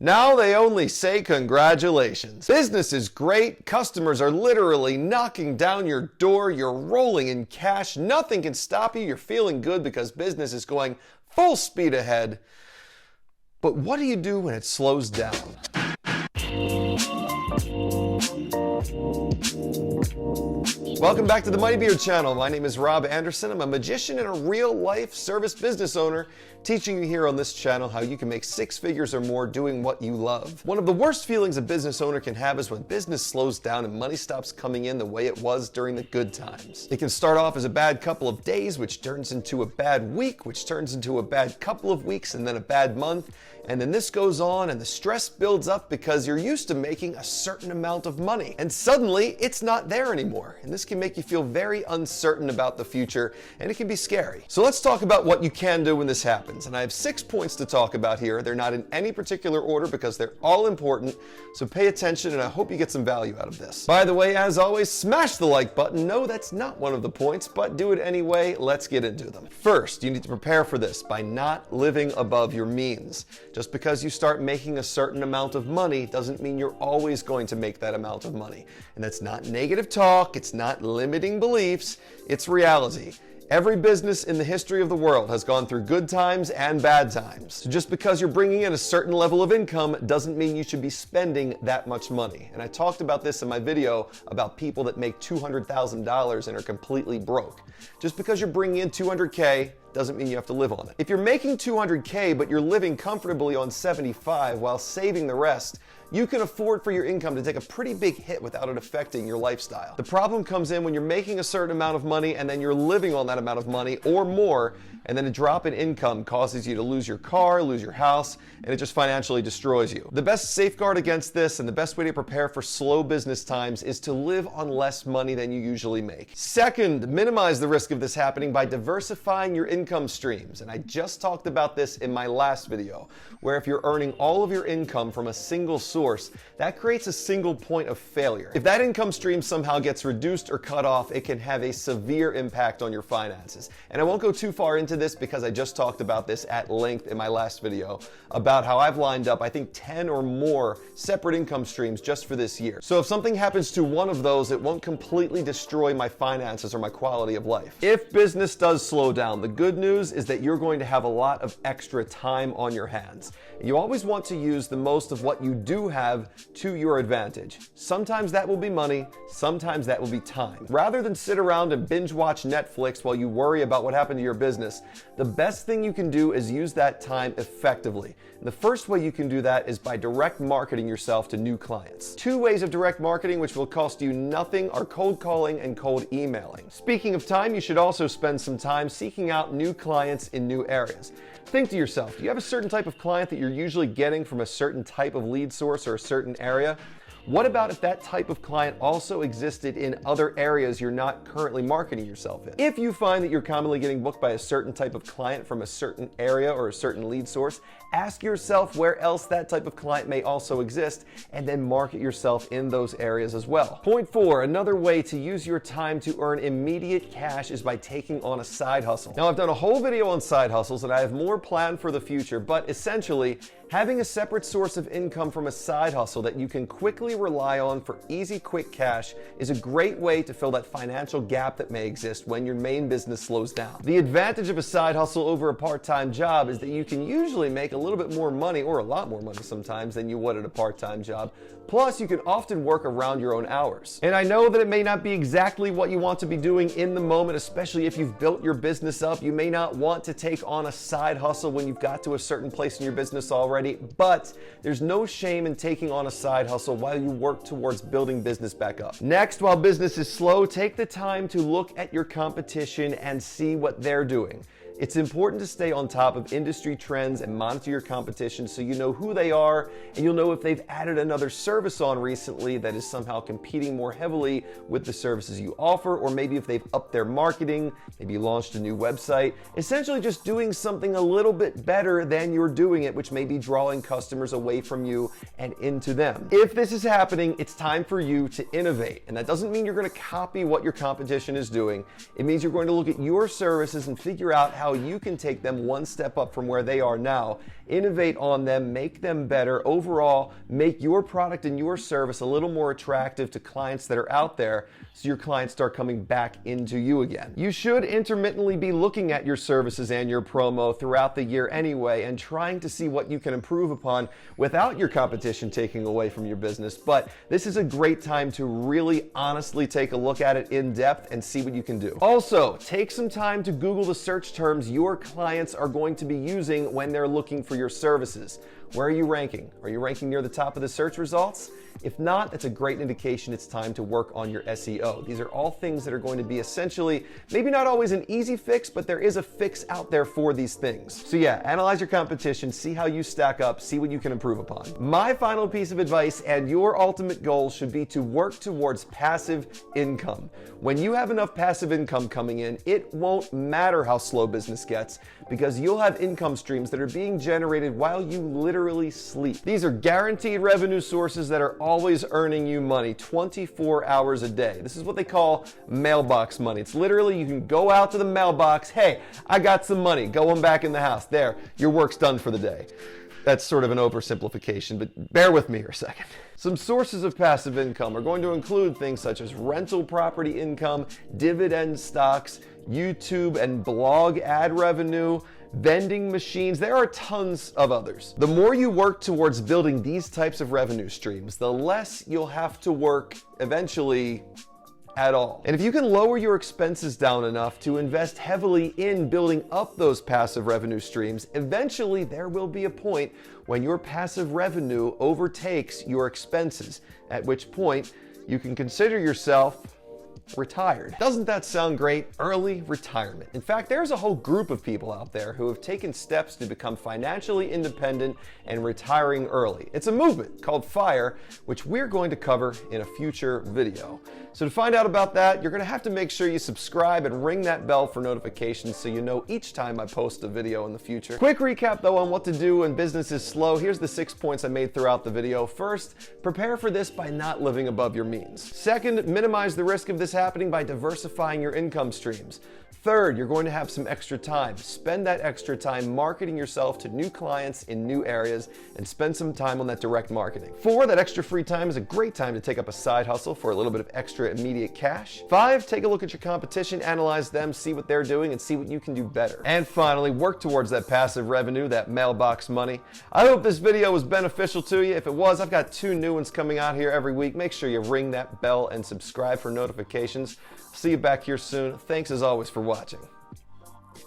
Now they only say congratulations. Business is great, customers are literally knocking down your door, you're rolling in cash, nothing can stop you, you're feeling good because business is going full speed ahead. But what do you do when it slows down? Welcome back to the Mighty Beard channel. My name is Rob Anderson. I'm a magician and a real-life service business owner, teaching you here on this channel how you can make six figures or more doing what you love. One of the worst feelings a business owner can have is when business slows down and money stops coming in the way it was during the good times. It can start off as a bad couple of days, which turns into a bad week, which turns into a bad couple of weeks, and then a bad month. And then this goes on and the stress builds up because you're used to making a certain amount of money. And suddenly it's not there anymore. And this can make you feel very uncertain about the future, and it can be scary. So let's talk about what you can do when this happens. And I have 6 points to talk about here. They're not in any particular order because they're all important. So pay attention and I hope you get some value out of this. By the way, as always, smash the like button. No, that's not one of the points, but do it anyway. Let's get into them. First, you need to prepare for this by not living above your means. Just because you start making a certain amount of money doesn't mean you're always going to make that amount of money. And that's not negative talk, it's not limiting beliefs, it's reality. Every business in the history of the world has gone through good times and bad times. So just because you're bringing in a certain level of income doesn't mean you should be spending that much money. And I talked about this in my video about people that make $200,000 and are completely broke. Just because you're bringing in 200K doesn't mean you have to live on it. If you're making 200K but you're living comfortably on 75 while saving the rest, you can afford for your income to take a pretty big hit without it affecting your lifestyle. The problem comes in when you're making a certain amount of money and then you're living on that amount of money or more, and then a drop in income causes you to lose your car, lose your house, and it just financially destroys you. The best safeguard against this and the best way to prepare for slow business times is to live on less money than you usually make. Second, minimize the risk of this happening by diversifying your income streams. And I just talked about this in my last video, where if you're earning all of your income from a single source, that creates a single point of failure. If that income stream somehow gets reduced or cut off, it can have a severe impact on your finances. And I won't go too far into this because I just talked about this at length in my last video about how I've lined up, I think, 10 or more separate income streams just for this year. So if something happens to one of those, it won't completely destroy my finances or my quality of life. If business does slow down, the good news is that you're going to have a lot of extra time on your hands. You always want to use the most of what you do have to your advantage. Sometimes that will be money, sometimes that will be time. Rather than sit around and binge watch Netflix while you worry about what happened to your business, the best thing you can do is use that time effectively. And the first way you can do that is by direct marketing yourself to new clients. 2 ways of direct marketing which will cost you nothing are cold calling and cold emailing. Speaking of time, you should also spend some time seeking out new clients in new areas. Think to yourself, do you have a certain type of client that you're usually getting from a certain type of lead source or a certain area? What about if that type of client also existed in other areas you're not currently marketing yourself in? If you find that you're commonly getting booked by a certain type of client from a certain area or a certain lead source, ask yourself where else that type of client may also exist, and then market yourself in those areas as well. Point 4, another way to use your time to earn immediate cash is by taking on a side hustle. Now, I've done a whole video on side hustles and I have more planned for the future, but essentially, having a separate source of income from a side hustle that you can quickly rely on for easy, quick cash is a great way to fill that financial gap that may exist when your main business slows down. The advantage of a side hustle over a part-time job is that you can usually make a little bit more money, or a lot more money sometimes, than you would at a part-time job. Plus, you can often work around your own hours. And I know that it may not be exactly what you want to be doing in the moment, especially if you've built your business up. You may not want to take on a side hustle when you've got to a certain place in your business already, but there's no shame in taking on a side hustle while you work towards building business back up. Next, while business is slow, take the time to look at your competition and see what they're doing. It's important to stay on top of industry trends and monitor your competition so you know who they are, and you'll know if they've added another service on recently that is somehow competing more heavily with the services you offer, or maybe if they've upped their marketing, maybe launched a new website, essentially just doing something a little bit better than you're doing it, which may be drawing customers away from you and into them. If this is happening, it's time for you to innovate. And that doesn't mean you're going to copy what your competition is doing. It means you're going to look at your services and figure out how how you can take them one step up from where they are now, innovate on them, make them better, overall make your product and your service a little more attractive to clients that are out there, so your clients start coming back into you again. You should intermittently be looking at your services and your promo throughout the year anyway, and trying to see what you can improve upon without your competition taking away from your business. But this is a great time to really honestly take a look at it in depth and see what you can do. Also, take some time to Google the search terms your clients are going to be using when they're looking for your services. Where are you ranking? Are you ranking near the top of the search results? If not, that's a great indication it's time to work on your SEO. These are all things that are going to be essentially, maybe not always an easy fix, but there is a fix out there for these things. So yeah, analyze your competition, see how you stack up, see what you can improve upon. My final piece of advice and your ultimate goal should be to work towards passive income. When you have enough passive income coming in, it won't matter how slow business gets, because you'll have income streams that are being generated while you literally sleep. These are guaranteed revenue sources that are always earning you money 24 hours a day. This is what they call mailbox money. It's literally, you can go out to the mailbox, hey, I got some money, going back in the house. There, your work's done for the day. That's sort of an oversimplification, but bear with me for a second. Some sources of passive income are going to include things such as rental property income, dividend stocks, YouTube and blog ad revenue, vending machines. There are tons of others. The more you work towards building these types of revenue streams, the less you'll have to work eventually at all. And if you can lower your expenses down enough to invest heavily in building up those passive revenue streams, eventually there will be a point when your passive revenue overtakes your expenses, at which point you can consider yourself retired. Doesn't that sound great? Early retirement. In fact, there's a whole group of people out there who have taken steps to become financially independent and retiring early. It's a movement called FIRE, which we're going to cover in a future video. So to find out about that, you're going to have to make sure you subscribe and ring that bell for notifications so you know each time I post a video in the future. Quick recap though on what to do when business is slow. Here's the 6 points I made throughout the video. First, prepare for this by not living above your means. Second, minimize the risk of this happening by diversifying your income streams. Third, you're going to have some extra time. Spend that extra time marketing yourself to new clients in new areas and spend some time on that direct marketing. 4, that extra free time is a great time to take up a side hustle for a little bit of extra immediate cash. 5, take a look at your competition, analyze them, see what they're doing, and see what you can do better. And finally, work towards that passive revenue, that mailbox money. I hope this video was beneficial to you. If it was, I've got 2 new ones coming out here every week. Make sure you ring that bell and subscribe for notifications. See you back here soon. Thanks as always for watching.